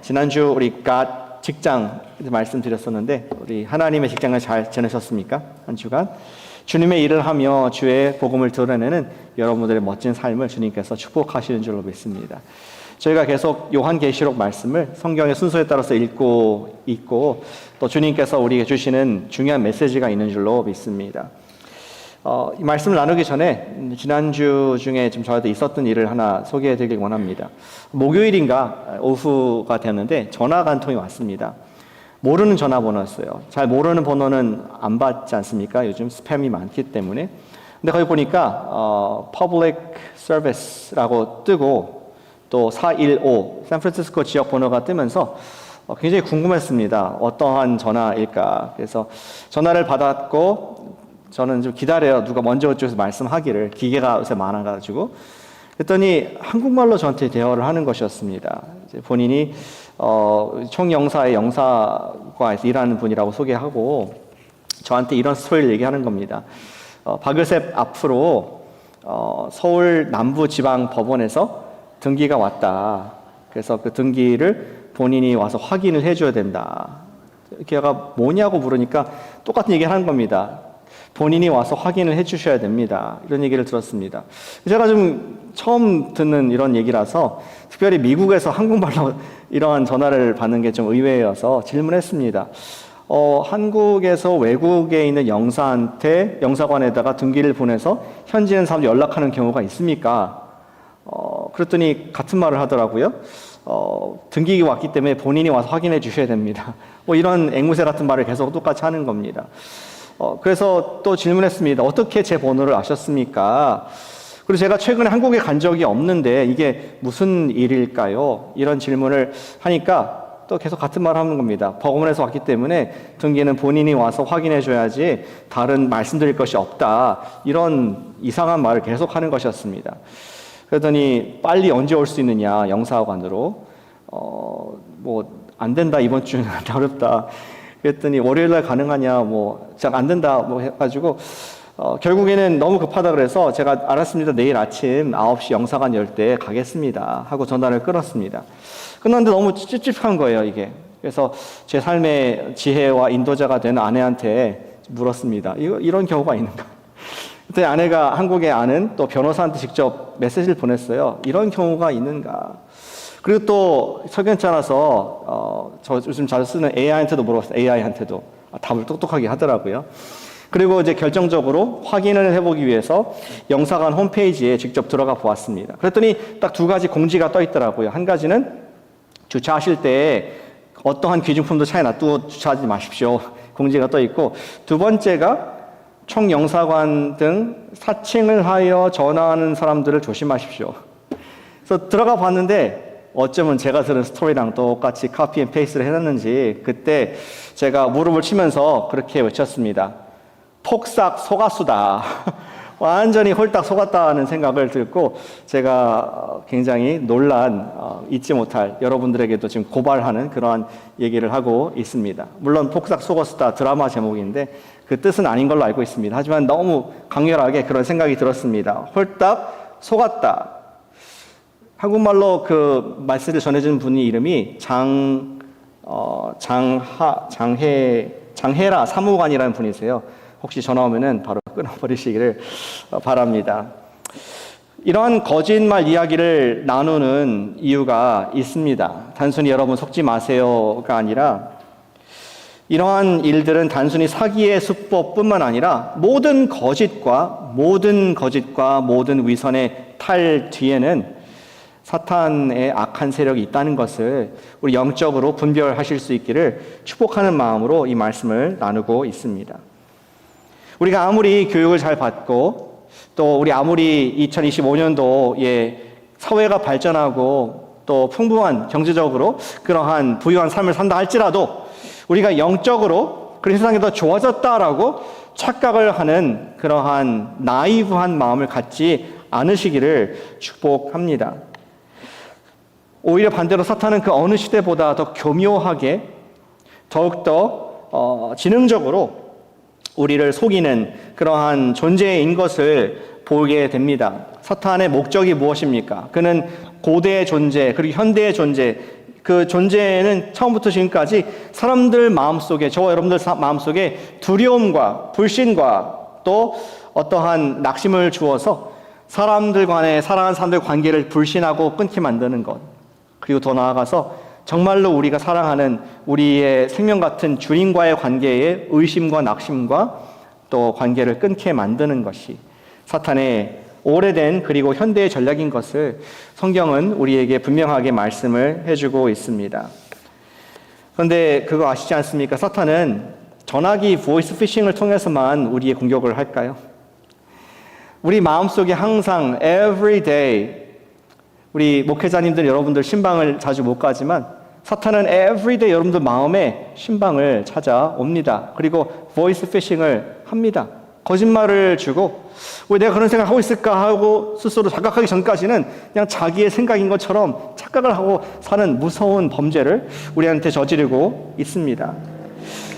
지난주 우리 직장 말씀드렸었는데 우리 하나님의 직장을 잘 지내셨습니까? 한 주간 주님의 일을 하며 주의 복음을 드러내는 여러분들의 멋진 삶을 주님께서 축복하시는 줄로 믿습니다. 저희가 계속 요한계시록 말씀을 성경의 순서에 따라서 읽고 있고 또 주님께서 우리에게 주시는 중요한 메시지가 있는 줄로 믿습니다. 이 말씀을 나누기 전에 지난주 중에 좀 저한테 있었던 일을 하나 소개해 드리길 원합니다. 목요일인가 오후가 되었는데 전화가 한 통이 왔습니다. 모르는 전화번호였어요. 잘 모르는 번호는 안 받지 않습니까? 요즘 스팸이 많기 때문에. 근데 거기 보니까 Public Service라고 뜨고 또 415 샌프란시스코 지역 번호가 뜨면서 굉장히 궁금했습니다. 어떠한 전화일까? 그래서 전화를 받았고 저는 좀 기다려요. 누가 먼저 그쪽에서 말씀하기를. 기계가 요새 많아가지고. 그랬더니 한국말로 저한테 대화를 하는 것이었습니다. 이제 본인이 총영사의 영사과에서 일하는 분이라고 소개하고 저한테 이런 스토리를 얘기하는 겁니다. 박을셉 앞으로 서울 남부지방법원에서 등기가 왔다. 그래서 그 등기를 본인이 와서 확인을 해줘야 된다. 걔가 뭐냐고 물으니까 똑같은 얘기를 하는 겁니다. 본인이 와서 확인을 해주셔야 됩니다. 이런 얘기를 들었습니다. 제가 좀 처음 듣는 이런 얘기라서 특별히 미국에서 한국말로 이러한 전화를 받는 게 좀 의외여서 질문했습니다. 한국에서 외국에 있는 영사관에다가 등기를 보내서 현지에 있는 사람들 연락하는 경우가 있습니까? 그랬더니 같은 말을 하더라고요. 등기가 왔기 때문에 본인이 와서 확인해 주셔야 됩니다. 뭐 이런 앵무새 같은 말을 계속 똑같이 하는 겁니다. 그래서 또 질문했습니다. 어떻게 제 번호를 아셨습니까? 그리고 제가 최근에 한국에 간 적이 없는데 이게 무슨 일일까요? 이런 질문을 하니까 또 계속 같은 말을 하는 겁니다. 법원에서 왔기 때문에 등기는 본인이 와서 확인해 줘야지 다른 말씀드릴 것이 없다. 이런 이상한 말을 계속 하는 것이었습니다. 그러더니 빨리 언제 올 수 있느냐, 영사관으로. 뭐 안 된다, 이번 주는 어렵다. 그랬더니 월요일 날 가능하냐, 잘 안 된다, 해가지고, 결국에는 너무 급하다 그래서 제가 알았습니다. 내일 아침 9시 영사관 열 때 가겠습니다. 하고 전화를 끊었습니다. 끊었는데 너무 찝찝한 거예요, 이게. 그래서 제 삶의 지혜와 인도자가 된 아내한테 물었습니다. 이런 경우가 있는가? 그때 아내가 한국에 아는 또 변호사한테 직접 메시지를 보냈어요. 이런 경우가 있는가? 그리고 또 석연치 않아서 저 요즘 자주 쓰는 AI한테도 물어봤어요. AI한테도 답을 똑똑하게 하더라고요. 그리고 이제 결정적으로 확인을 해보기 위해서 영사관 홈페이지에 직접 들어가 보았습니다. 그랬더니 딱 두 가지 공지가 떠 있더라고요. 한 가지는 주차하실 때 어떠한 귀중품도 차에 놔두고 주차하지 마십시오. 공지가 떠 있고, 두 번째가 총영사관 등 사칭을 하여 전화하는 사람들을 조심하십시오. 그래서 들어가 봤는데 어쩌면 제가 들은 스토리랑 똑같이 카피 앤 페이스트를 해놨는지 그때 제가 무릎을 치면서 그렇게 외쳤습니다. 폭삭 속았수다. 완전히 홀딱 속았다는 생각을 들고 제가 굉장히 놀란, 잊지 못할, 여러분들에게도 지금 고발하는 그러한 얘기를 하고 있습니다. 물론 폭삭 속았수다 드라마 제목인데 그 뜻은 아닌 걸로 알고 있습니다. 하지만 너무 강렬하게 그런 생각이 들었습니다. 홀딱 속았다. 한국말로 그 말씀을 전해주는 분이 이름이 장혜라 사무관이라는 분이세요. 혹시 전화 오면은 바로 끊어버리시기를 바랍니다. 이러한 거짓말 이야기를 나누는 이유가 있습니다. 단순히 여러분 속지 마세요가 아니라 이러한 일들은 단순히 사기의 수법뿐만 아니라 모든 거짓과 모든 위선의 탈 뒤에는 사탄의 악한 세력이 있다는 것을 우리 영적으로 분별하실 수 있기를 축복하는 마음으로 이 말씀을 나누고 있습니다. 우리가 아무리 교육을 잘 받고 또 우리 아무리 2025년도에 사회가 발전하고 또 풍부한 경제적으로 그러한 부유한 삶을 산다 할지라도 우리가 영적으로 그런 세상이 더 좋아졌다라고 착각을 하는 그러한 나이브한 마음을 갖지 않으시기를 축복합니다. 오히려 반대로 사탄은 그 어느 시대보다 더 교묘하게 더욱더 지능적으로 우리를 속이는 그러한 존재인 것을 보게 됩니다. 사탄의 목적이 무엇입니까? 그는 고대의 존재 그리고 현대의 존재 그 존재는 처음부터 지금까지 사람들 마음속에, 저와 여러분들 마음속에 두려움과 불신과 또 어떠한 낙심을 주어서 사람들 간에, 사랑하는 사람들 관계를 불신하고 끊게 만드는 것, 그리고 더 나아가서 정말로 우리가 사랑하는 우리의 생명 같은 주님과의 관계에 의심과 낙심과 또 관계를 끊게 만드는 것이 사탄의 오래된 그리고 현대의 전략인 것을 성경은 우리에게 분명하게 말씀을 해주고 있습니다. 그런데 그거 아시지 않습니까? 사탄은 전화기 보이스 피싱을 통해서만 우리의 공격을 할까요? 우리 마음속에 항상 every day, 우리 목회자님들 여러분들 신방을 자주 못 가지만 사탄은 every day 여러분들 마음에 신방을 찾아옵니다. 그리고 보이스 피싱을 합니다. 거짓말을 주고 왜 내가 그런 생각을 하고 있을까 하고 스스로 자각하기 전까지는 그냥 자기의 생각인 것처럼 착각을 하고 사는 무서운 범죄를 우리한테 저지르고 있습니다.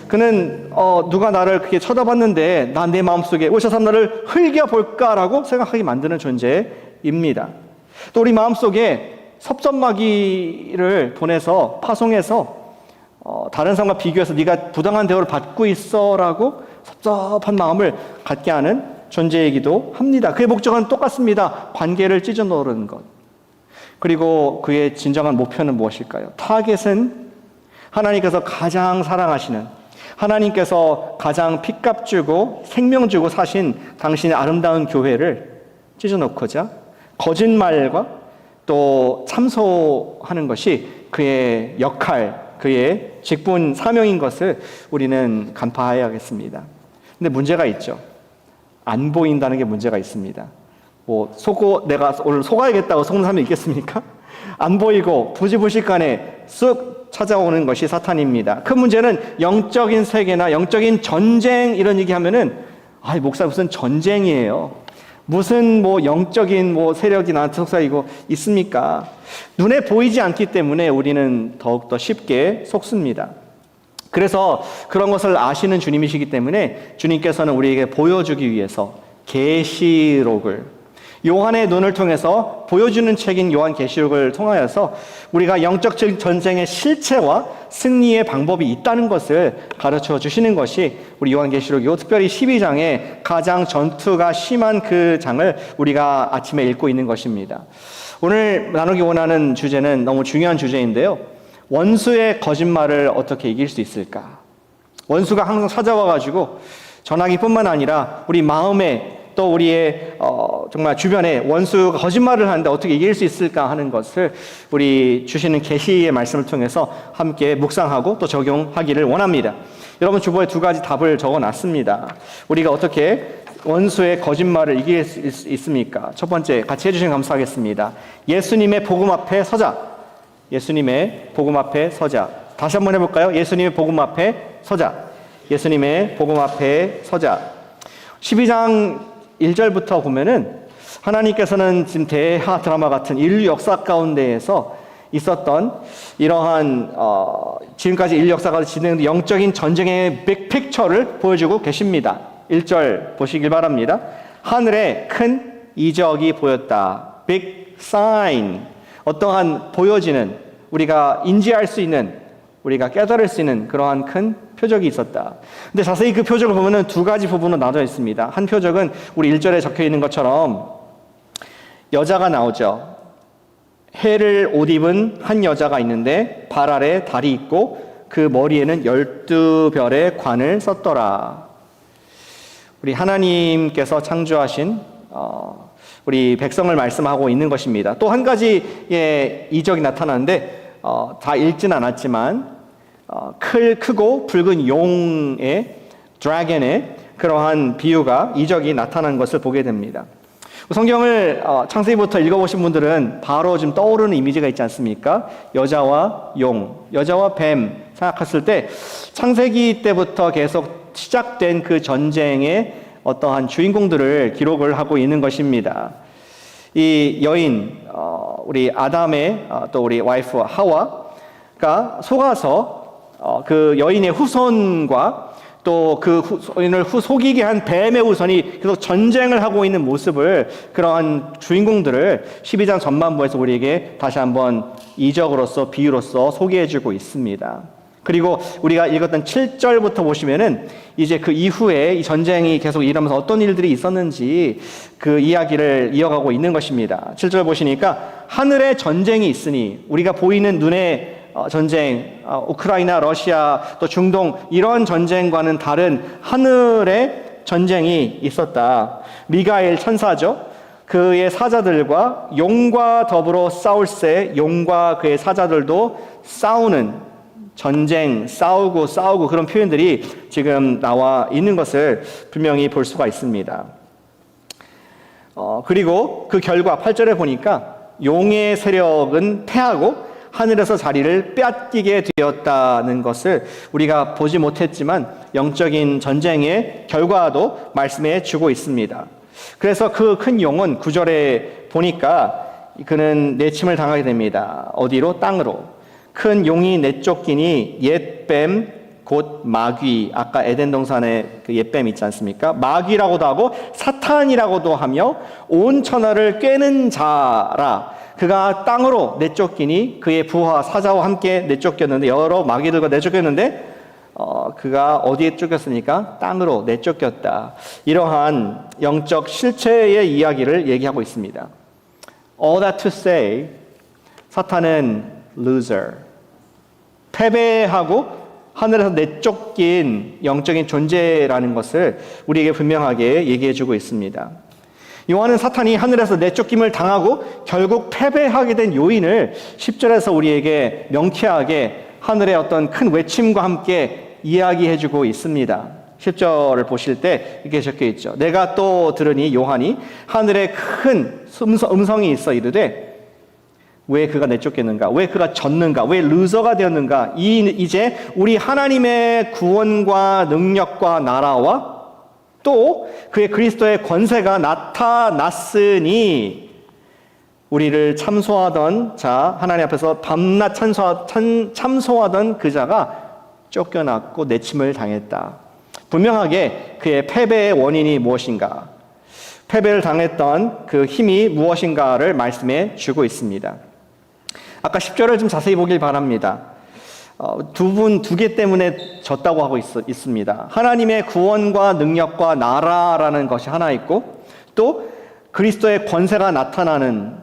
그는 누가 나를 그렇게 쳐다봤는데 난 내 마음속에 왜 저 사람 나를 흘겨볼까라고 생각하게 만드는 존재입니다. 또 우리 마음속에 섭섭마귀를 보내서 파송해서 다른 사람과 비교해서 네가 부당한 대우를 받고 있어라고 섭섭한 마음을 갖게 하는 존재이기도 합니다. 그의 목적은 똑같습니다. 관계를 찢어 놓는 것. 그리고 그의 진정한 목표는 무엇일까요? 타겟은 하나님께서 가장 사랑하시는, 하나님께서 가장 핏값 주고 생명 주고 사신 당신의 아름다운 교회를 찢어놓고자 거짓말과 또 참소하는 것이 그의 역할, 그의 직분 사명인 것을 우리는 간파해야겠습니다. 근데 문제가 있죠. 안 보인다는 게 문제가 있습니다. 내가 오늘 속아야겠다고 속는 사람이 있겠습니까? 안 보이고 부지불식간에 쑥 찾아오는 것이 사탄입니다. 그 문제는 영적인 세계나 영적인 전쟁 이런 얘기하면은 목사 무슨 전쟁이에요. 무슨 영적인 세력이나 특사이고 있습니까? 눈에 보이지 않기 때문에 우리는 더욱더 쉽게 속습니다. 그래서 그런 것을 아시는 주님이시기 때문에 주님께서는 우리에게 보여주기 위해서 계시록을, 요한의 눈을 통해서 보여주는 책인 요한계시록을 통하여서 우리가 영적 전쟁의 실체와 승리의 방법이 있다는 것을 가르쳐 주시는 것이 우리 요한계시록이고, 특별히 12장에 가장 전투가 심한 그 장을 우리가 아침에 읽고 있는 것입니다. 오늘 나누기 원하는 주제는 너무 중요한 주제인데요. 원수의 거짓말을 어떻게 이길 수 있을까? 원수가 항상 찾아와가지고 전화기뿐만 아니라 우리 마음에 또 우리의 정말 주변에 원수가 거짓말을 하는데 어떻게 이길 수 있을까 하는 것을 우리 주시는 계시의 말씀을 통해서 함께 묵상하고 또 적용하기를 원합니다. 여러분 주보에 두 가지 답을 적어놨습니다. 우리가 어떻게 원수의 거짓말을 이길 수 있습니까? 첫 번째, 같이 해주시면 감사하겠습니다. 예수님의 복음 앞에 서자. 예수님의 복음 앞에 서자. 다시 한번 해볼까요? 예수님의 복음 앞에 서자. 예수님의 복음 앞에 서자. 12장 1절부터 보면은 하나님께서는 지금 대하 드라마 같은 인류 역사 가운데에서 있었던 이러한 지금까지 인류 역사가 진행된 영적인 전쟁의 빅픽처를 보여주고 계십니다. 1절 보시길 바랍니다. 하늘에 큰 이적이 보였다. Big sign. 어떠한 보여지는, 우리가 인지할 수 있는, 우리가 깨달을 수 있는 그러한 큰 표적이 있었다. 근데 자세히 그 표적을 보면은 두 가지 부분으로 나눠 있습니다. 한 표적은 우리 1절에 적혀 있는 것처럼 여자가 나오죠. 해를 옷 입은 한 여자가 있는데 발 아래 달이 있고 그 머리에는 12별의 관을 썼더라. 우리 하나님께서 창조하신 우리 백성을 말씀하고 있는 것입니다. 또 한 가지의 이적이 나타나는데 다 읽진 않았지만 크고 붉은 용의 드래곤의 그러한 비유가 이적이 나타난 것을 보게 됩니다. 성경을 창세기부터 읽어보신 분들은 바로 좀 떠오르는 이미지가 있지 않습니까? 여자와 용, 여자와 뱀 생각했을 때 창세기 때부터 계속 시작된 그 전쟁의 어떠한 주인공들을 기록을 하고 있는 것입니다. 이 여인, 우리 아담의 또 우리 와이프 하와가 속아서 그 여인의 후손과 또 그 소인을 속이게 한 뱀의 후손이 계속 전쟁을 하고 있는 모습을, 그러한 주인공들을 12장 전반부에서 우리에게 다시 한번 이적으로서 비유로서 소개해주고 있습니다. 그리고 우리가 읽었던 7절부터 보시면은 이제 그 이후에 이 전쟁이 계속 일어나면서 어떤 일들이 있었는지 그 이야기를 이어가고 있는 것입니다. 7절 보시니까 하늘에 전쟁이 있으니, 우리가 보이는 눈에 전쟁, 우크라이나, 러시아, 또 중동 이런 전쟁과는 다른 하늘에 전쟁이 있었다. 미가엘 천사죠. 그의 사자들과 용과 더불어 싸울새, 용과 그의 사자들도 싸우는 전쟁, 싸우고 그런 표현들이 지금 나와 있는 것을 분명히 볼 수가 있습니다. 그리고 그 결과 8절에 보니까 용의 세력은 패하고 하늘에서 자리를 빼앗기게 되었다는 것을 우리가 보지 못했지만 영적인 전쟁의 결과도 말씀해 주고 있습니다. 그래서 그 큰 용은 9절에 보니까 그는 내침을 당하게 됩니다. 어디로? 땅으로. 큰 용이 내쫓기니 옛뱀 곧 마귀, 아까 에덴 동산의 그 옛뱀 있지 않습니까? 마귀라고도 하고 사탄이라고도 하며 온 천하를 꿰는 자라. 그가 땅으로 내쫓기니 그의 부하 사자와 함께 내쫓겼는데, 여러 마귀들과 내쫓겼는데 그가 어디에 쫓겼습니까? 땅으로 내쫓겼다. 이러한 영적 실체의 이야기를 얘기하고 있습니다. All that to say, 사탄은 loser, 패배하고 하늘에서 내쫓긴 영적인 존재라는 것을 우리에게 분명하게 얘기해주고 있습니다. 요한은 사탄이 하늘에서 내쫓김을 당하고 결국 패배하게 된 요인을 10절에서 우리에게 명쾌하게 하늘의 어떤 큰 외침과 함께 이야기해주고 있습니다. 10절을 보실 때 이렇게 적혀 있죠. 내가 또 들으니, 요한이 하늘에 큰 음성이 있어 이르되, 왜 그가 내쫓겠는가? 왜 그가 졌는가? 왜 루저가 되었는가? 이제 우리 하나님의 구원과 능력과 나라와 또 그의 그리스도의 권세가 나타났으니, 우리를 참소하던 자, 하나님 앞에서 밤낮 참소하던 그 자가 쫓겨났고 내침을 당했다. 분명하게 그의 패배의 원인이 무엇인가, 패배를 당했던 그 힘이 무엇인가를 말씀해 주고 있습니다. 아까 10절을 좀 자세히 보길 바랍니다. 두 개 때문에 졌다고 하고 있습니다. 하나님의 구원과 능력과 나라라는 것이 하나 있고, 또 그리스도의 권세가 나타나는,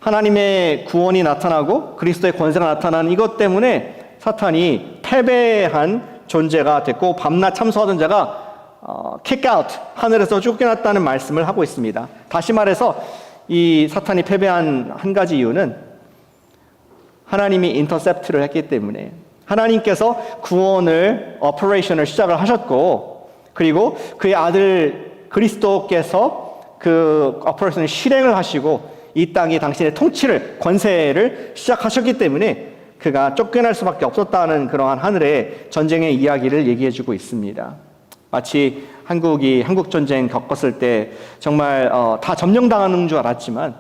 하나님의 구원이 나타나고 그리스도의 권세가 나타나는 이것 때문에 사탄이 패배한 존재가 됐고, 밤낮 참소하던 자가 kick out, 하늘에서 쫓겨났다는 말씀을 하고 있습니다. 다시 말해서 이 사탄이 패배한 한 가지 이유는 하나님이 인터셉트를 했기 때문에, 하나님께서 구원을, 오퍼레이션을 시작을 하셨고, 그리고 그의 아들 그리스도께서 그 오퍼레이션을 실행을 하시고 이 땅이 당신의 통치를, 권세를 시작하셨기 때문에 그가 쫓겨날 수밖에 없었다는 그러한 하늘의 전쟁의 이야기를 얘기해주고 있습니다. 마치 한국 전쟁 겪었을 때 정말 다 점령당하는 줄 알았지만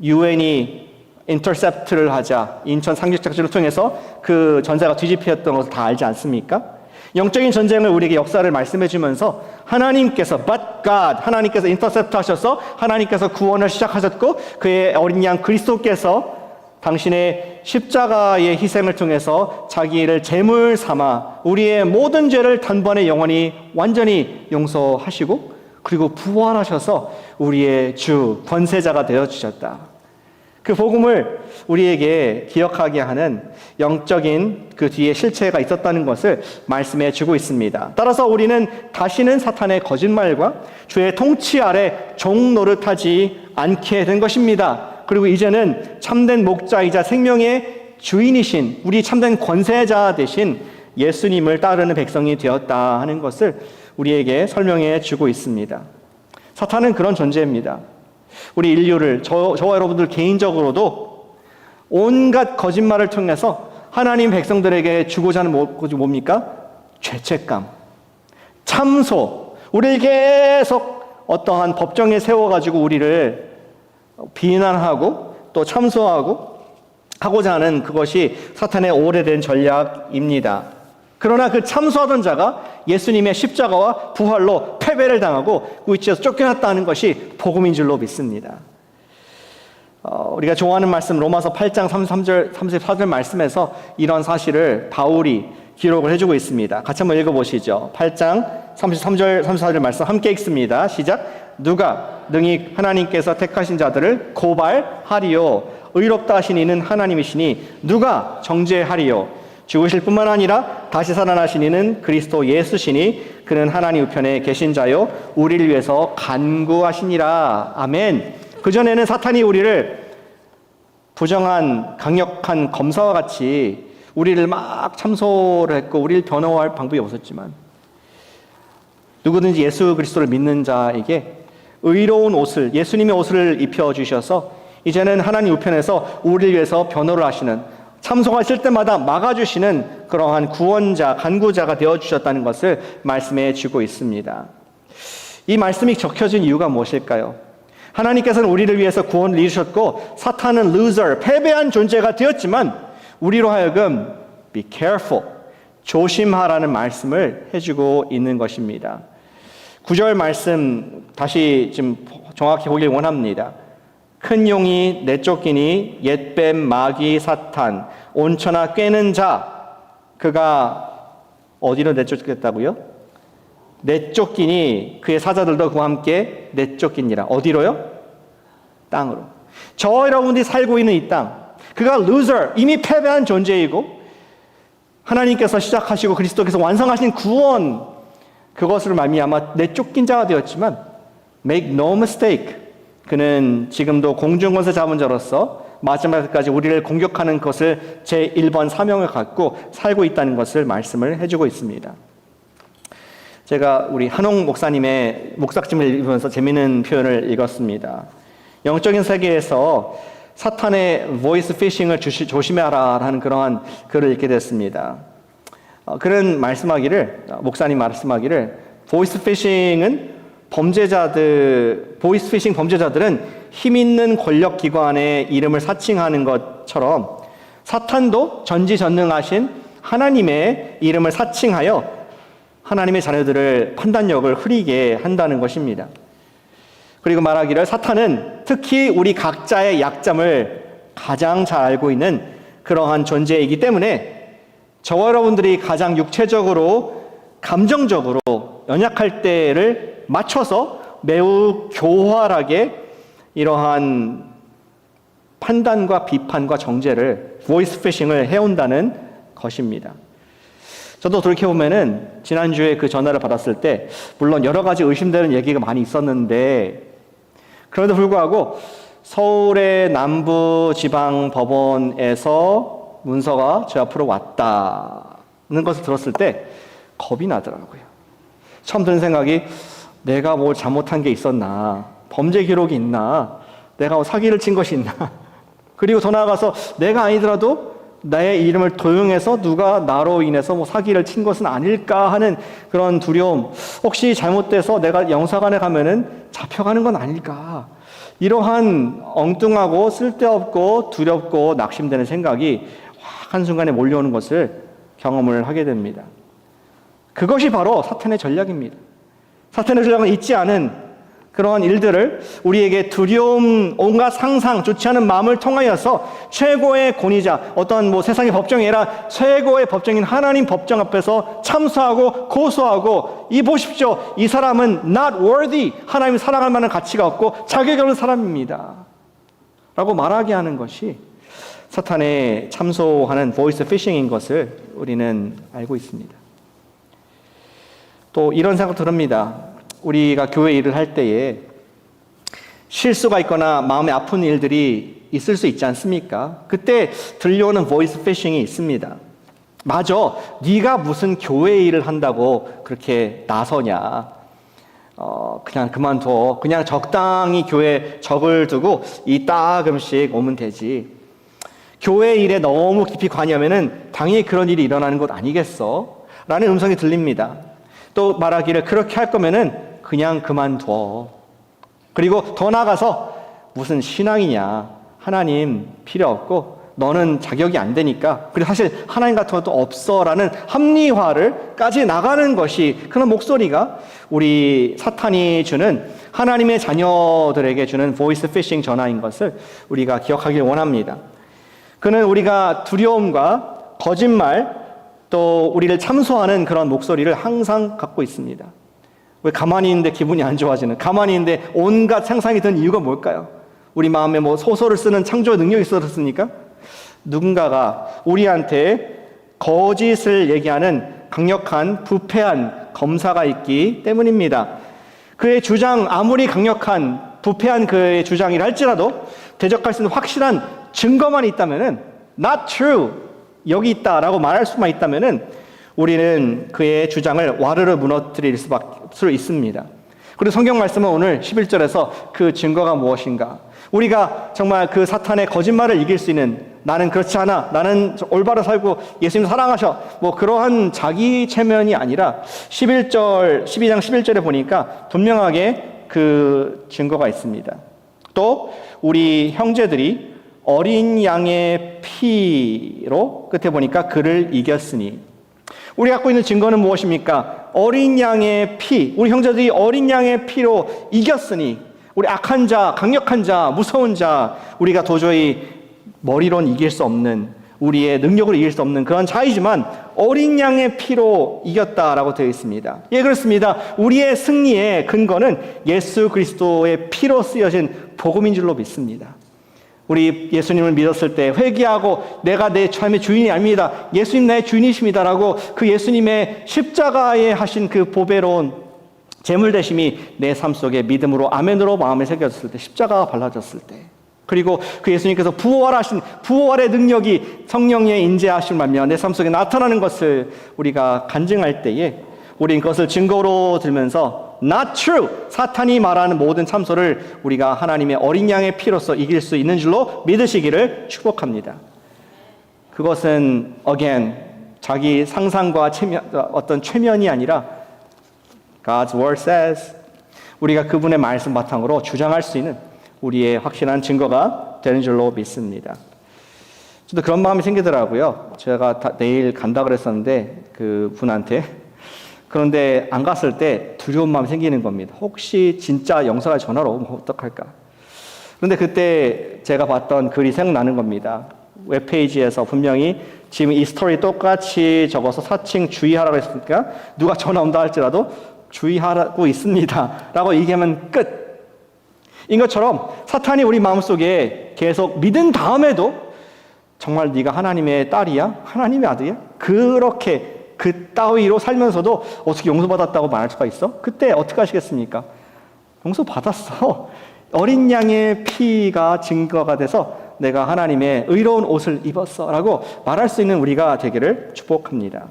유엔이 인터셉트를 하자, 인천 상륙작전을 통해서 그 전사가 뒤집혔던 것을 다 알지 않습니까? 영적인 전쟁을 우리에게 역사를 말씀해 주면서 하나님께서 but God, 하나님께서 인터셉트 하셔서 하나님께서 구원을 시작하셨고, 그의 어린 양 그리스도께서 당신의 십자가의 희생을 통해서 자기를 제물 삼아 우리의 모든 죄를 단번에 영원히 완전히 용서하시고, 그리고 부활하셔서 우리의 주 권세자가 되어주셨다. 그 복음을 우리에게 기억하게 하는 영적인 그 뒤에 실체가 있었다는 것을 말씀해 주고 있습니다. 따라서 우리는 다시는 사탄의 거짓말과 주의 통치 아래 종 노릇하지 않게 된 것입니다. 그리고 이제는 참된 목자이자 생명의 주인이신 우리 참된 권세자 되신 예수님을 따르는 백성이 되었다 하는 것을 우리에게 설명해 주고 있습니다. 사탄은 그런 존재입니다. 우리 인류를, 저와 여러분들 개인적으로도 온갖 거짓말을 통해서 하나님 백성들에게 주고자 하는 것이 뭡니까? 죄책감, 참소, 우리를 계속 어떠한 법정에 세워가지고 우리를 비난하고 또 참소하고 하고자 하는 그것이 사탄의 오래된 전략입니다. 그러나 그 참소하던 자가 예수님의 십자가와 부활로 패배를 당하고 위치에서 쫓겨났다는 것이 복음인 줄로 믿습니다. 우리가 좋아하는 말씀 로마서 8장 33절 34절 말씀에서 이런 사실을 바울이 기록을 해주고 있습니다. 같이 한번 읽어보시죠. 8장 33절 34절 말씀 함께 읽습니다. 시작. 누가 능히 하나님께서 택하신 자들을 고발하리요. 의롭다 하신 이는 하나님이시니 누가 정죄하리요. 죽으실 뿐만 아니라 다시 살아나신 이는 그리스도 예수시니 그는 하나님 우편에 계신 자요 우리를 위해서 간구하시니라. 아멘. 그전에는 사탄이 우리를 부정한 강력한 검사와 같이 우리를 막 참소를 했고 우리를 변호할 방법이 없었지만 누구든지 예수 그리스도를 믿는 자에게 의로운 옷을, 예수님의 옷을 입혀주셔서 이제는 하나님 우편에서 우리를 위해서 변호를 하시는, 참소하실 때마다 막아주시는 그러한 구원자, 간구자가 되어주셨다는 것을 말씀해 주고 있습니다. 이 말씀이 적혀진 이유가 무엇일까요? 하나님께서는 우리를 위해서 구원을 이루셨고 사탄은 loser, 패배한 존재가 되었지만 우리로 하여금 be careful, 조심하라는 말씀을 해주고 있는 것입니다. 9절 말씀 다시 좀 정확히 보길 원합니다. 큰 용이 내쫓기니 옛뱀 마귀 사탄 온천하 꿰는 자 그가 어디로 내쫓겠다고요? 내쫓기니 그의 사자들도 그와 함께 내쫓기니라. 어디로요? 땅으로. 저 여러분들이 살고 있는 이 땅, 그가 loser, 이미 패배한 존재이고 하나님께서 시작하시고 그리스도께서 완성하신 구원, 그것을 말미암아 내쫓긴 자가 되었지만 make no mistake, 그는 지금도 공중권세 잡은 자로서 마지막까지 우리를 공격하는 것을 제1번 사명을 갖고 살고 있다는 것을 말씀을 해주고 있습니다. 제가 우리 한홍 목사님의 목삭짐을 읽으면서 재미있는 표현을 읽었습니다. 영적인 세계에서 사탄의 보이스 피싱을 조심해라 라는 그러한 글을 읽게 됐습니다. 그런 목사님 말씀하기를 보이스 피싱은 보이스 피싱 범죄자들은 힘 있는 권력 기관의 이름을 사칭하는 것처럼 사탄도 전지전능하신 하나님의 이름을 사칭하여 하나님의 자녀들을 판단력을 흐리게 한다는 것입니다. 그리고 말하기를 사탄은 특히 우리 각자의 약점을 가장 잘 알고 있는 그러한 존재이기 때문에 저와 여러분들이 가장 육체적으로 감정적으로 연약할 때를 맞춰서 매우 교활하게 이러한 판단과 비판과 정죄를 보이스 피싱을 해온다는 것입니다. 저도 돌이켜보면은 지난주에 그 전화를 받았을 때 물론 여러 가지 의심되는 얘기가 많이 있었는데 그럼에도 불구하고 서울의 남부지방법원에서 문서가 제 앞으로 왔다는 것을 들었을 때 겁이 나더라고요. 처음 드는 생각이 내가 뭘 잘못한 게 있었나, 범죄 기록이 있나, 내가 뭐 사기를 친 것이 있나, 그리고 더 나아가서 내가 아니더라도 나의 이름을 도용해서 누가 나로 인해서 뭐 사기를 친 것은 아닐까 하는 그런 두려움, 혹시 잘못돼서 내가 영사관에 가면은 잡혀가는 건 아닐까, 이러한 엉뚱하고 쓸데없고 두렵고 낙심되는 생각이 한순간에 몰려오는 것을 경험을 하게 됩니다. 그것이 바로 사탄의 전략입니다. 사탄의 전략은 잊지 않은 그러한 일들을 우리에게 두려움, 온갖 상상, 좋지 않은 마음을 통하여서 최고의 권위자, 어떤 뭐 세상의 법정이 아니라 최고의 법정인 하나님 법정 앞에서 참소하고 고소하고, 이 보십시오, 이 사람은 not worthy, 하나님이 사랑할 만한 가치가 없고 자격이 없는 사람입니다 라고 말하게 하는 것이 사탄의 참소하는 보이스 피싱인 것을 우리는 알고 있습니다. 또 이런 생각도 듭니다. 우리가 교회 일을 할 때에 실수가 있거나 마음에 아픈 일들이 있을 수 있지 않습니까? 그때 들려오는 보이스 피싱이 있습니다. 맞아, 네가 무슨 교회 일을 한다고 그렇게 나서냐, 그냥 그만둬, 그냥 적당히 교회 적을 두고 이따금씩 오면 되지, 교회 일에 너무 깊이 관여하면은 당연히 그런 일이 일어나는 것 아니겠어? 라는 음성이 들립니다. 또 말하기를 그렇게 할 거면은 그냥 그만둬. 그리고 더 나아가서 무슨 신앙이냐, 하나님 필요 없고 너는 자격이 안 되니까, 그리고 사실 하나님 같은 것도 없어라는 합리화를까지 나가는 것이, 그런 목소리가 우리 사탄이 주는, 하나님의 자녀들에게 주는 보이스 피싱 전화인 것을 우리가 기억하길 원합니다. 그는 우리가 두려움과 거짓말, 또 우리를 참소하는 그런 목소리를 항상 갖고 있습니다. 왜 가만히 있는데 기분이 안 좋아지는, 가만히 있는데 온갖 상상이 드는 이유가 뭘까요? 우리 마음에 뭐 소설을 쓰는 창조의 능력이 있었습니까? 누군가가 우리한테 거짓을 얘기하는 강력한 부패한 검사가 있기 때문입니다. 그의 주장, 아무리 강력한 부패한 그의 주장이라 할지라도 대적할 수 있는 확실한 증거만 있다면은 not true, 여기 있다라고 말할 수만 있다면은 우리는 그의 주장을 와르르 무너뜨릴 수 있습니다. 그리고 성경 말씀은 오늘 11절에서 그 증거가 무엇인가, 우리가 정말 그 사탄의 거짓말을 이길 수 있는, 나는 그렇지 않아, 나는 올바로 살고 예수님 사랑하셔, 뭐 그러한 자기 체면이 아니라 12장 11절에 보니까 분명하게 그 증거가 있습니다. 또 우리 형제들이 어린 양의 피로, 끝에 보니까 그를 이겼으니, 우리 갖고 있는 증거는 무엇입니까? 어린 양의 피, 우리 형제들이 어린 양의 피로 이겼으니, 우리 악한 자, 강력한 자, 무서운 자, 우리가 도저히 머리론 이길 수 없는, 우리의 능력으로 이길 수 없는 그런 자이지만 어린 양의 피로 이겼다라고 되어 있습니다. 예, 그렇습니다. 우리의 승리의 근거는 예수 그리스도의 피로 쓰여진 복음인 줄로 믿습니다. 우리 예수님을 믿었을 때 회개하고 내가 내 삶의 주인이 아닙니다, 예수님 나의 주인이십니다라고 그 예수님의 십자가에 하신 그 보배로운 제물 되심이 내 삶 속에 믿음으로 아멘으로 마음에 새겨졌을 때, 십자가가 발라졌을 때, 그리고 그 예수님께서 부활하신 부활의 능력이 성령의 인재하심을 말미암아 내 삶 속에 나타나는 것을 우리가 간증할 때에 우리는 그것을 증거로 들면서 not true, 사탄이 말하는 모든 참소를 우리가 하나님의 어린 양의 피로서 이길 수 있는 줄로 믿으시기를 축복합니다. 그것은 again 자기 상상과 어떤 최면이 아니라 God's word says, 우리가 그분의 말씀 바탕으로 주장할 수 있는 우리의 확실한 증거가 되는 줄로 믿습니다. 저도 그런 마음이 생기더라고요. 제가 내일 간다 그랬었는데 그 분한테, 그런데 안 갔을 때 두려운 마음이 생기는 겁니다. 혹시 진짜 영사가 전화로 오면 어떡할까? 그런데 그때 제가 봤던 글이 생각나는 겁니다. 웹페이지에서 분명히 지금 이 스토리 똑같이 적어서 사칭 주의하라고 했으니까 누가 전화 온다 할지라도 주의하고 있습니다 라고 얘기하면 끝인 것처럼, 사탄이 우리 마음속에 계속 믿은 다음에도 정말 네가 하나님의 딸이야? 하나님의 아들이야? 그렇게 그 따위로 살면서도 어떻게 용서받았다고 말할 수가 있어? 그때 어떻게 하시겠습니까? 용서받았어. 어린 양의 피가 증거가 돼서 내가 하나님의 의로운 옷을 입었어 라고 말할 수 있는 우리가 되기를 축복합니다.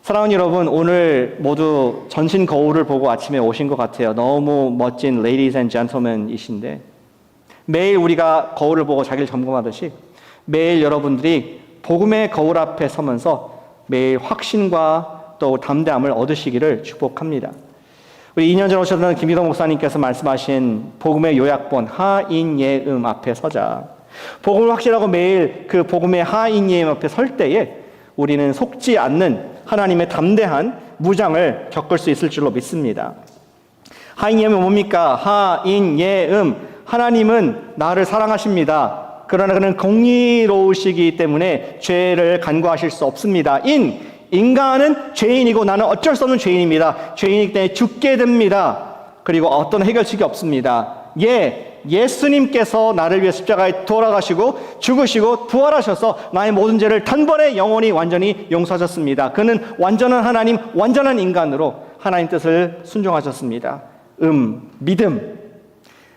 사랑하는 여러분, 오늘 모두 전신 거울을 보고 아침에 오신 것 같아요. 너무 멋진 ladies and gentlemen이신데, 매일 우리가 거울을 보고 자기를 점검하듯이 매일 여러분들이 복음의 거울 앞에 서면서 매일 확신과 또 담대함을 얻으시기를 축복합니다. 우리 2년 전 오셨던 김희동 목사님께서 말씀하신 복음의 요약본 하인예음 앞에 서자. 복음을 확실하고 매일 그 복음의 하인예음 앞에 설 때에 우리는 속지 않는 하나님의 담대한 무장을 겪을 수 있을 줄로 믿습니다. 하인예음은 뭡니까? 하인예음, 하나님은 나를 사랑하십니다. 그러나 그는 공의로우시기 때문에 죄를 간과하실 수 없습니다. 인간은 죄인이고 나는 어쩔 수 없는 죄인입니다. 죄인이기 때문에 죽게 됩니다. 그리고 어떤 해결책이 없습니다. 예수님께서 나를 위해 십자가에 돌아가시고 죽으시고 부활하셔서 나의 모든 죄를 단번에 영원히 완전히 용서하셨습니다. 그는 완전한 하나님, 완전한 인간으로 하나님 뜻을 순종하셨습니다. 믿음.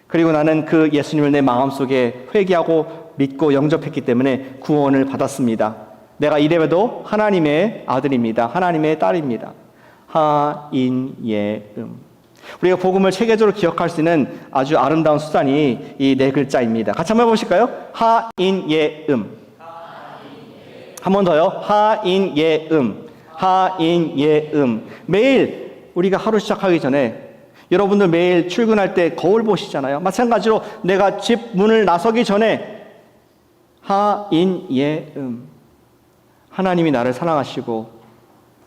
그리고 나는 그 예수님을 내 마음속에 회개하고 믿고 영접했기 때문에 구원을 받았습니다. 내가 이래봬도 하나님의 아들입니다. 하나님의 딸입니다. 하인예음. 우리가 복음을 체계적으로 기억할 수 있는 아주 아름다운 수단이 이 네 글자입니다. 같이 한번 해보실까요? 하인예음. 한 번 더요. 하인예음. 하인예음. 매일 우리가 하루 시작하기 전에, 여러분들 매일 출근할 때 거울 보시잖아요. 마찬가지로 내가 집 문을 나서기 전에 하인예음. 하나님이 나를 사랑하시고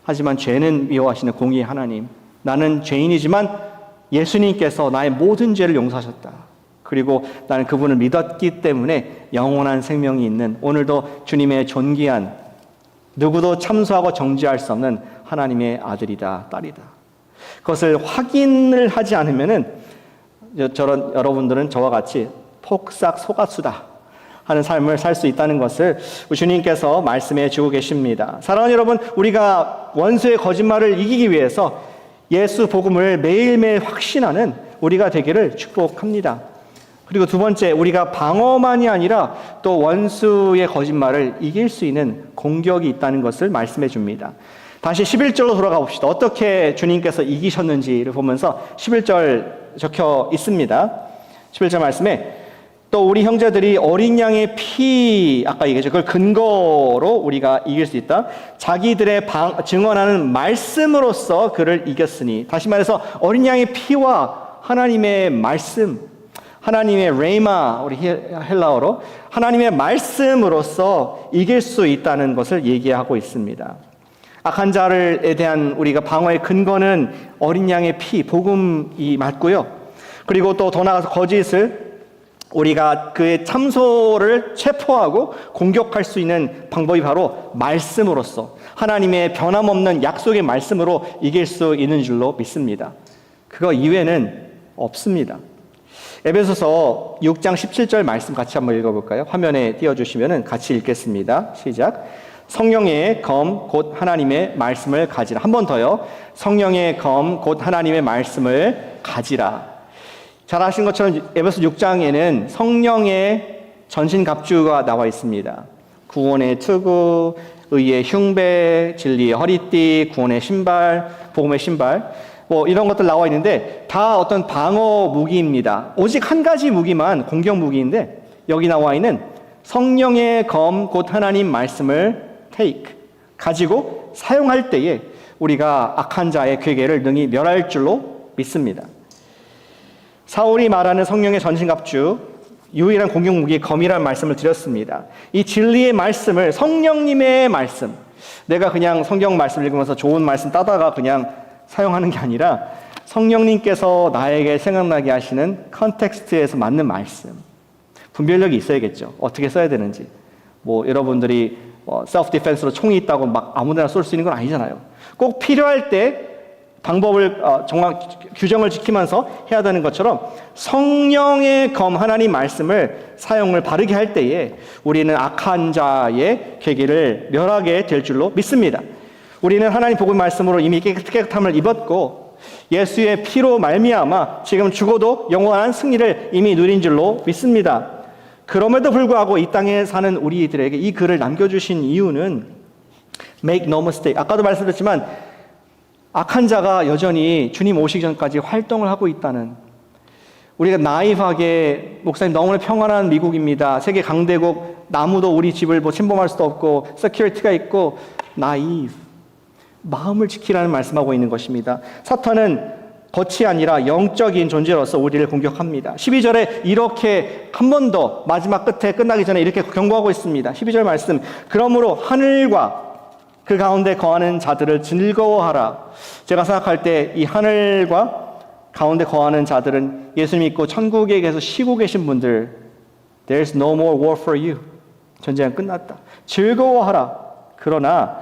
하지만 죄는 미워하시는 공의의 하나님. 나는 죄인이지만 예수님께서 나의 모든 죄를 용서하셨다. 그리고 나는 그분을 믿었기 때문에 영원한 생명이 있는 오늘도 주님의 존귀한 누구도 참소하고 정죄할 수 없는 하나님의 아들이다, 딸이다. 그것을 확인을 하지 않으면은 여러분들은 저와 같이 폭삭 속았수다 하는 삶을 살 수 있다는 것을 주님께서 말씀해 주고 계십니다. 사랑하는 여러분, 우리가 원수의 거짓말을 이기기 위해서 예수 복음을 매일매일 확신하는 우리가 되기를 축복합니다. 그리고 두 번째, 우리가 방어만이 아니라 또 원수의 거짓말을 이길 수 있는 공격이 있다는 것을 말씀해 줍니다. 다시 11절로 돌아가 봅시다. 어떻게 주님께서 이기셨는지를 보면서 11절 적혀 있습니다. 11절 말씀에 또 우리 형제들이 어린 양의 피, 아까 얘기했죠. 그걸 근거로 우리가 이길 수 있다. 자기들의 증언하는 말씀으로써 그를 이겼으니. 다시 말해서 어린 양의 피와 하나님의 말씀, 하나님의 레이마, 우리 헬라어로 하나님의 말씀으로써 이길 수 있다는 것을 얘기하고 있습니다. 악한 자에 대한 우리가 방어의 근거는 어린 양의 피, 복음이 맞고요. 그리고 또 더 나아가서 거짓을 우리가 그의 참소를 체포하고 공격할 수 있는 방법이 바로 말씀으로써 하나님의 변함없는 약속의 말씀으로 이길 수 있는 줄로 믿습니다. 그거 이외에는 없습니다. 에베소서 6장 17절 말씀 같이 한번 읽어볼까요? 화면에 띄워주시면 같이 읽겠습니다. 시작. 성령의 검 곧 하나님의 말씀을 가지라. 한 번 더요. 성령의 검 곧 하나님의 말씀을 가지라. 잘 아신 것처럼 에베소 6장에는 성령의 전신갑주가 나와 있습니다. 구원의 투구, 의의 흉배, 진리의 허리띠, 구원의 신발, 복음의 신발, 뭐 이런 것들 나와 있는데 다 어떤 방어 무기입니다. 오직 한 가지 무기만 공격 무기인데 여기 나와 있는 성령의 검 곧 하나님 말씀을 take, 가지고 사용할 때에 우리가 악한 자의 괴계를 능히 멸할 줄로 믿습니다. 사울이 말하는 성령의 전신갑주, 유일한 공격 무기 검이라는 말씀을 드렸습니다. 이 진리의 말씀을 성령님의 말씀, 내가 그냥 성경 말씀 읽으면서 좋은 말씀 따다가 그냥 사용하는 게 아니라 성령님께서 나에게 생각나게 하시는 컨텍스트에서 맞는 말씀, 분별력이 있어야겠죠. 어떻게 써야 되는지. 뭐 여러분들이 셀프 디펜스로 총이 있다고 막 아무데나 쏠 수 있는 건 아니잖아요. 꼭 필요할 때 방법을 정말 규정을 지키면서 해야 되는 것처럼 성령의 검 하나님 말씀을 사용을 바르게 할 때에 우리는 악한 자의 괴계를 멸하게 될 줄로 믿습니다. 우리는 하나님 복음 말씀으로 이미 깨끗함을 입었고 예수의 피로 말미암아 지금 죽어도 영원한 승리를 이미 누린 줄로 믿습니다. 그럼에도 불구하고 이 땅에 사는 우리들에게 이 글을 남겨주신 이유는 make no mistake, 아까도 말씀드렸지만 악한 자가 여전히 주님 오시기 전까지 활동을 하고 있다는, 우리가 나이브하게 목사님 너무나 평안한 미국입니다, 세계 강대국, 나무도 우리 집을 뭐 침범할 수도 없고 세큐리티가 있고, 나이브, 마음을 지키라는 말씀하고 있는 것입니다. 사탄은 겉이 아니라 영적인 존재로서 우리를 공격합니다. 12절에 이렇게 한 번 더 마지막 끝에 끝나기 전에 이렇게 경고하고 있습니다. 12절 말씀, 그러므로 하늘과 그 가운데 거하는 자들을 즐거워하라. 제가 생각할 때 이 하늘과 가운데 거하는 자들은 예수 믿고 천국에 계속 쉬고 계신 분들, There's no more war for you. 전쟁은 끝났다. 즐거워하라. 그러나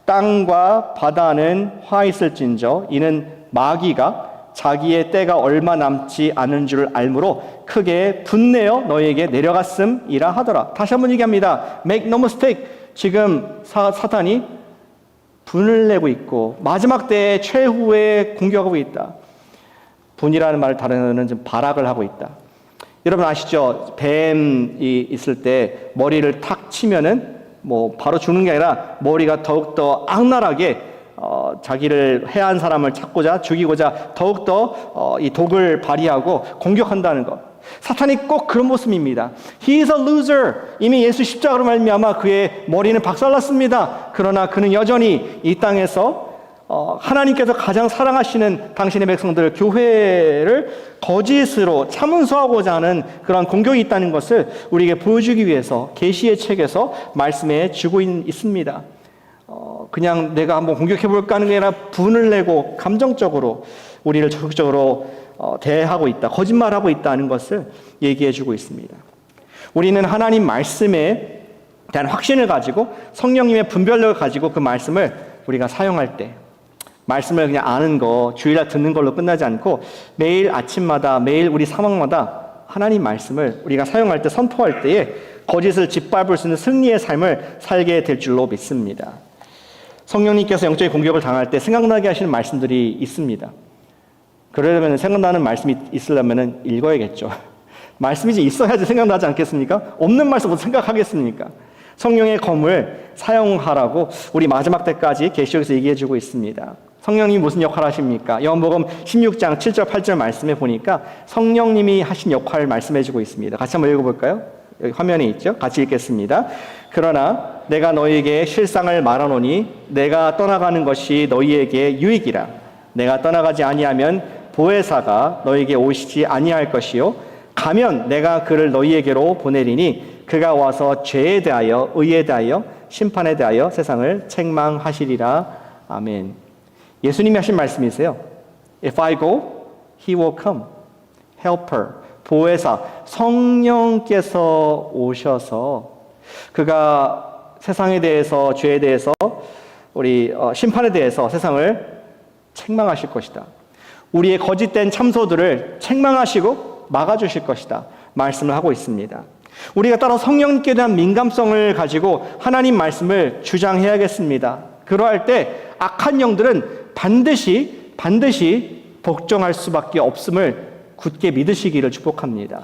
땅과 바다는 화 있을진저 이는 마귀가 자기의 때가 얼마 남지 않은 줄 알므로 크게 분내어 너희에게 내려갔음이라 하더라. 다시 한번 얘기합니다. Make no mistake. 지금 사탄이 분을 내고 있고 마지막 때에 최후에 공격하고 있다. 분이라는 말을 다른 데는 좀 발악을 하고 있다. 여러분 아시죠? 뱀이 있을 때 머리를 탁 치면은 뭐 바로 죽는 게 아니라 머리가 더욱더 악랄하게 자기를 해한 사람을 찾고자 죽이고자 더욱더 이 독을 발휘하고 공격한다는 것. 사탄이 꼭 그런 모습입니다. He is a loser. 이미 예수 십자가로 말미암아 그의 머리는 박살났습니다. 그러나 그는 여전히 이 땅에서 하나님께서 가장 사랑하시는 당신의 백성들, 교회를 거짓으로 참은수하고자 하는 그런 공격이 있다는 것을 우리에게 보여주기 위해서 계시의 책에서 말씀해 주고 있습니다. 그냥 내가 한번 공격해볼까 하는 게 아니라 분을 내고 감정적으로 우리를 적극적으로 대하고 있다, 거짓말하고 있다는 것을 얘기해 주고 있습니다. 우리는 하나님 말씀에 대한 확신을 가지고 성령님의 분별력을 가지고 그 말씀을 우리가 사용할 때, 말씀을 그냥 아는 거, 주일날 듣는 걸로 끝나지 않고 매일 아침마다, 매일 우리 상황마다 하나님 말씀을 우리가 사용할 때, 선포할 때에 거짓을 짓밟을 수 있는 승리의 삶을 살게 될 줄로 믿습니다. 성령님께서 영적인 공격을 당할 때 생각나게 하시는 말씀들이 있습니다. 그러려면 생각나는 말씀이 있으려면 읽어야겠죠. 말씀이 이제 있어야지 생각나지 않겠습니까? 없는 말씀부터 생각하겠습니까? 성령의 검을 사용하라고 우리 마지막 때까지 계시록에서 얘기해주고 있습니다. 성령님이 무슨 역할을 하십니까? 요한복음 16장 7절 8절 말씀에 보니까 성령님이 하신 역할을 말씀해주고 있습니다. 같이 한번 읽어볼까요? 여기 화면에 있죠? 같이 읽겠습니다. 그러나 내가 너희에게 실상을 말하노니 내가 떠나가는 것이 너희에게 유익이라. 내가 떠나가지 아니하면 보혜사가 너희에게 오시지 아니할 것이요 가면 내가 그를 너희에게로 보내리니 그가 와서 죄에 대하여 의에 대하여 심판에 대하여 세상을 책망하시리라. 아멘. 예수님이 하신 말씀이세요. If I go, he will come. Helper, 보혜사, 성령께서 오셔서 그가 세상에 대해서, 죄에 대해서, 우리 심판에 대해서 세상을 책망하실 것이다. 우리의 거짓된 참소들을 책망하시고 막아주실 것이다. 말씀을 하고 있습니다. 우리가 따라 성령님께 대한 민감성을 가지고 하나님 말씀을 주장해야겠습니다. 그러할 때 악한 영들은 반드시 복종할 수밖에 없음을 굳게 믿으시기를 축복합니다.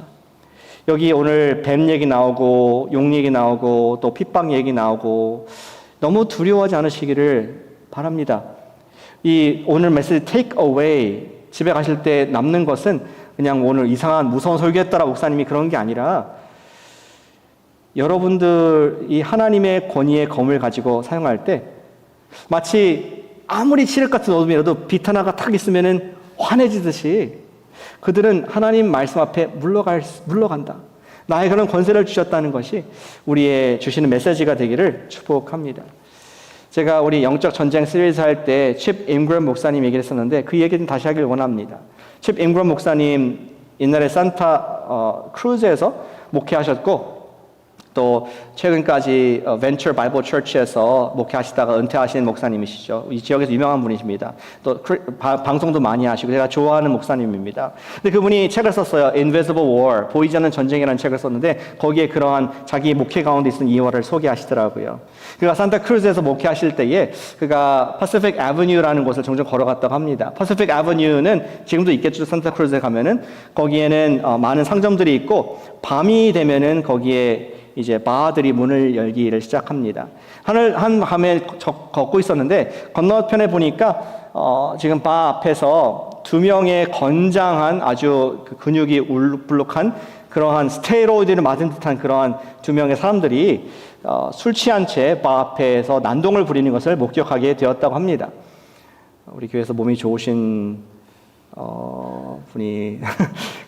여기 오늘 뱀 얘기 나오고 용 얘기 나오고 또 핍박 얘기 나오고 너무 두려워하지 않으시기를 바랍니다. 이 오늘 메시지 take away, 집에 가실 때 남는 것은 그냥 오늘 이상한 무서운 설교했더라 목사님이 그런 게 아니라 여러분들이 하나님의 권위의 검을 가지고 사용할 때 마치 아무리 칠흑 같은 어둠이라도 빛 하나가 탁 있으면 환해지듯이 그들은 하나님 말씀 앞에 물러간다. 나의 그런 권세를 주셨다는 것이 우리의 주시는 메시지가 되기를 축복합니다. 제가 우리 영적 전쟁 시리즈 할 때 칩 임그럼 목사님 얘기를 했었는데 그 얘기 좀 다시 하길 원합니다. 칩 임그럼 목사님 옛날에 산타 크루즈에서 목회하셨고 또 최근까지 벤처 바이블 처치에서 목회하시다가 은퇴하신 목사님이시죠. 이 지역에서 유명한 분이십니다. 또 방송도 많이 하시고 제가 좋아하는 목사님입니다. 근데 그분이 책을 썼어요. Invisible War, 보이지 않는 전쟁이라는 책을 썼는데 거기에 그러한 자기 목회 가운데 있는 이화를 소개하시더라고요. 그가 산타크루즈에서 목회하실 때에 그가 Pacific Avenue라는 곳을 종종 걸어갔다고 합니다. Pacific Avenue는 지금도 있겠죠. 산타크루즈에 가면은 거기에는 많은 상점들이 있고 밤이 되면은 거기에 이제 바들이 문을 열기를 시작합니다. 한 밤에 걷고 있었는데 건너편에 보니까 지금 바 앞에서 두 명의 건장한 아주 근육이 울룩불룩한 그러한 스테로이드를 맞은 듯한 그러한 두 명의 사람들이 술 취한 채 바 앞에서 난동을 부리는 것을 목격하게 되었다고 합니다. 우리 교회에서 몸이 좋으신 분이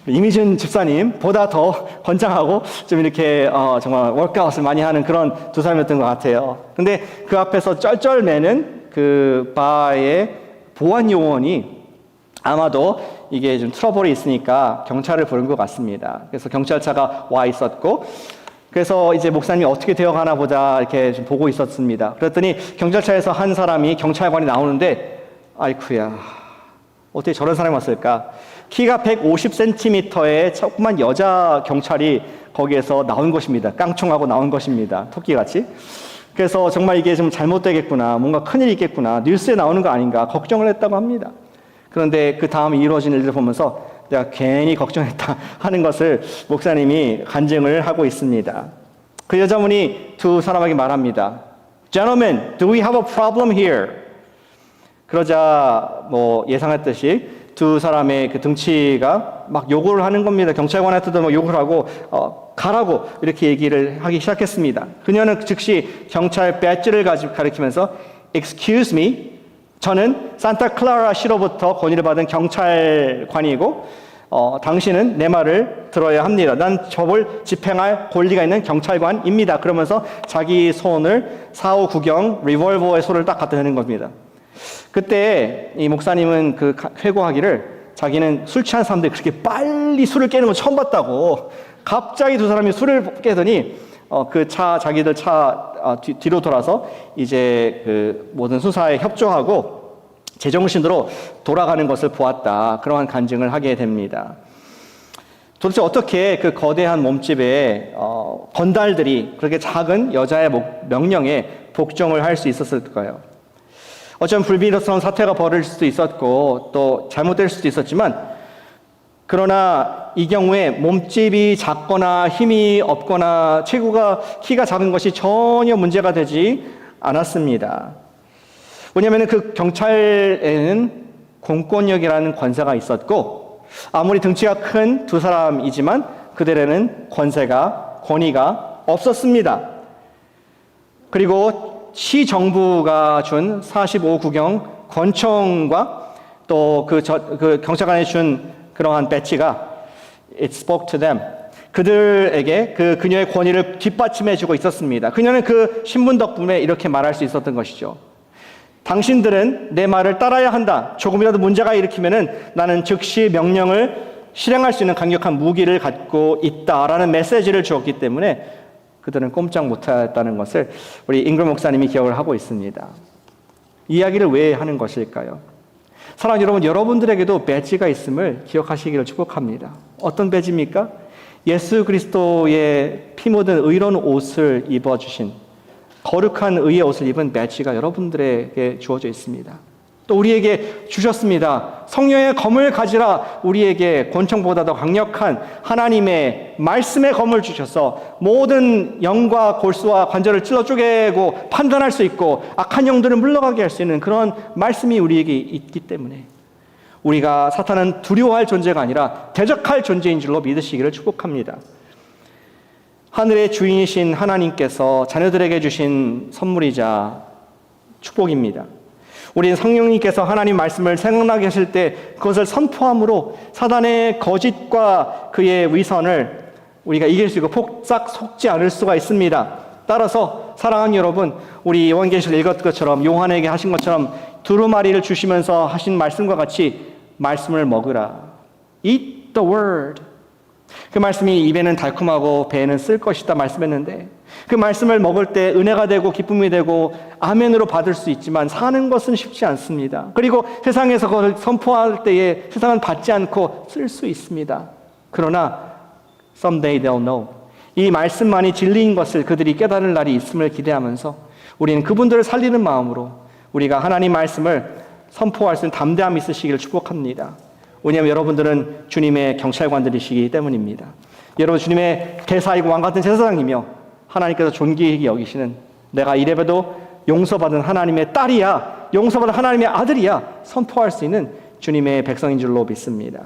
이미준 집사님보다 더 건장하고 좀 이렇게 정말 워크아웃을 많이 하는 그런 두 사람이었던 것 같아요. 근데 그 앞에서 쩔쩔매는 그 바의 보안 요원이 아마도 이게 좀 트러블이 있으니까 경찰을 부른 것 같습니다. 그래서 경찰차가 와 있었고 그래서 이제 목사님이 어떻게 되어가나 보자 이렇게 좀 보고 있었습니다. 그랬더니 경찰차에서 한 사람이 경찰관이 나오는데 아이쿠야 어떻게 저런 사람이 왔을까? 키가 150cm의 조그만 여자 경찰이 거기에서 나온 것입니다. 깡총하고 나온 것입니다. 토끼같이. 그래서 정말 이게 좀 잘못되겠구나. 뭔가 큰일이 있겠구나. 뉴스에 나오는 거 아닌가. 걱정을 했다고 합니다. 그런데 그 다음에 이루어진 일들을 보면서 내가 괜히 걱정했다 하는 것을 목사님이 간증을 하고 있습니다. 그 여자분이 두 사람에게 말합니다. Gentlemen, do we have a problem here? 그러자 뭐 예상했듯이 두 사람의 그 등치가 막 욕을 하는 겁니다. 경찰관한테도 막 욕을 하고 가라고 이렇게 얘기를 하기 시작했습니다. 그녀는 즉시 경찰 배지를 가리키면서 Excuse me, 저는 산타클라라 시로부터 권위를 받은 경찰관이고 당신은 내 말을 들어야 합니다. 난 법을 집행할 권리가 있는 경찰관입니다. 그러면서 자기 손을 4.5구경 리볼버의 손을 딱 갖다 대는 겁니다. 그때 이 목사님은 회고하기를 자기는 술 취한 사람들이 그렇게 빨리 술을 깨는 건 처음 봤다고. 갑자기 두 사람이 술을 깨더니 자기들 차 뒤로 돌아서 이제 모든 수사에 협조하고 제정신으로 돌아가는 것을 보았다. 그러한 간증을 하게 됩니다. 도대체 어떻게 그 거대한 몸집의 건달들이 그렇게 작은 여자의 명령에 복종을 할 수 있었을까요? 어쩌면 불미스러운 사태가 벌어질 수도 있었고 또 잘못될 수도 있었지만, 그러나 이 경우에 몸집이 작거나 힘이 없거나 키가 작은 것이 전혀 문제가 되지 않았습니다. 왜냐하면 그 경찰에는 공권력이라는 권세가 있었고, 아무리 등치가 큰 두 사람이지만 그들에는 권위가 없었습니다. 그리고 시정부가 준 45구경 권총과 또 그 경찰관이 준 그러한 배지가 It spoke to them. 그들에게 그녀의 권위를 뒷받침해주고 있었습니다. 그녀는 그 신분 덕분에 이렇게 말할 수 있었던 것이죠. 당신들은 내 말을 따라야 한다. 조금이라도 문제가 일으키면은 나는 즉시 명령을 실행할 수 있는 강력한 무기를 갖고 있다라는 메시지를 주었기 때문에 그들은 꼼짝 못했다는 것을 우리 잉글 목사님이 기억을 하고 있습니다. 이야기를 왜 하는 것일까요? 사랑하는 여러분, 여러분들에게도 배지가 있음을 기억하시기를 축복합니다. 어떤 배지입니까? 예수 그리스도의 피 묻은 의로운 옷을 입어주신, 거룩한 의의 옷을 입은 배지가 여러분들에게 주어져 있습니다. 또 우리에게 주셨습니다. 성령의 검을 가지라. 우리에게 권총보다 더 강력한 하나님의 말씀의 검을 주셔서 모든 영과 골수와 관절을 찔러 쪼개고 판단할 수 있고 악한 영들을 물러가게 할 수 있는 그런 말씀이 우리에게 있기 때문에 우리가 사탄은 두려워할 존재가 아니라 대적할 존재인 줄로 믿으시기를 축복합니다. 하늘의 주인이신 하나님께서 자녀들에게 주신 선물이자 축복입니다. 우리는 성령님께서 하나님 말씀을 생각나게 하실 때 그것을 선포함으로 사단의 거짓과 그의 위선을 우리가 이길 수 있고 폭삭 속지 않을 수가 있습니다. 따라서 사랑하는 여러분, 우리 요한계시를 읽었던 것처럼, 요한에게 하신 것처럼 두루마리를 주시면서 하신 말씀과 같이 말씀을 먹으라. Eat the word. 그 말씀이 입에는 달콤하고 배에는 쓸 것이다 말씀했는데, 그 말씀을 먹을 때 은혜가 되고 기쁨이 되고 아멘으로 받을 수 있지만 사는 것은 쉽지 않습니다. 그리고 세상에서 그것을 선포할 때에 세상은 받지 않고 쓸 수 있습니다. 그러나 someday they'll know. 이 말씀만이 진리인 것을 그들이 깨달을 날이 있음을 기대하면서 우리는 그분들을 살리는 마음으로 우리가 하나님 말씀을 선포할 수 있는 담대함이 있으시기를 축복합니다. 왜냐하면 여러분들은 주님의 경찰관들이시기 때문입니다. 여러분 주님의 대사이고 왕같은 제사장이며 하나님께서 존귀히 여기시는, 내가 이래봬도 용서받은 하나님의 딸이야, 용서받은 하나님의 아들이야 선포할 수 있는 주님의 백성인 줄로 믿습니다.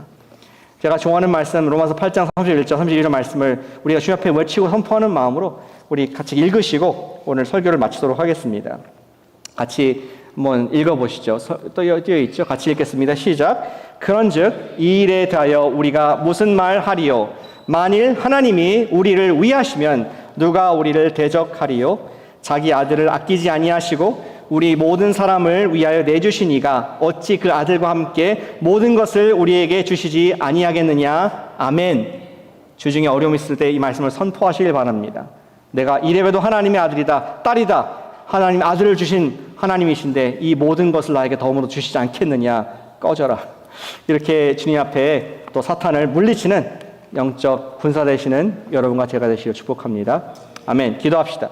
제가 좋아하는 말씀 로마서 8장 31절 32절 말씀을 우리가 주 앞에 외치고 선포하는 마음으로 우리 같이 읽으시고 오늘 설교를 마치도록 하겠습니다. 같이 한번 읽어보시죠. 또 띄어있죠? 같이 읽겠습니다. 시작. 그런즉 이 일에 대하여 우리가 무슨 말 하리요? 만일 하나님이 우리를 위하시면 누가 우리를 대적하리요? 자기 아들을 아끼지 아니하시고 우리 모든 사람을 위하여 내주신 이가 어찌 그 아들과 함께 모든 것을 우리에게 주시지 아니하겠느냐? 아멘. 주중에 어려움이 있을 때 이 말씀을 선포하시길 바랍니다. 내가 이래봬도 하나님의 아들이다, 딸이다, 하나님 아들을 주신 하나님이신데 이 모든 것을 나에게 더불어 주시지 않겠느냐? 꺼져라. 이렇게 주님 앞에 또 사탄을 물리치는 영적 군사 되시는 여러분과 제가 되시길 축복합니다. 아멘. 기도합시다.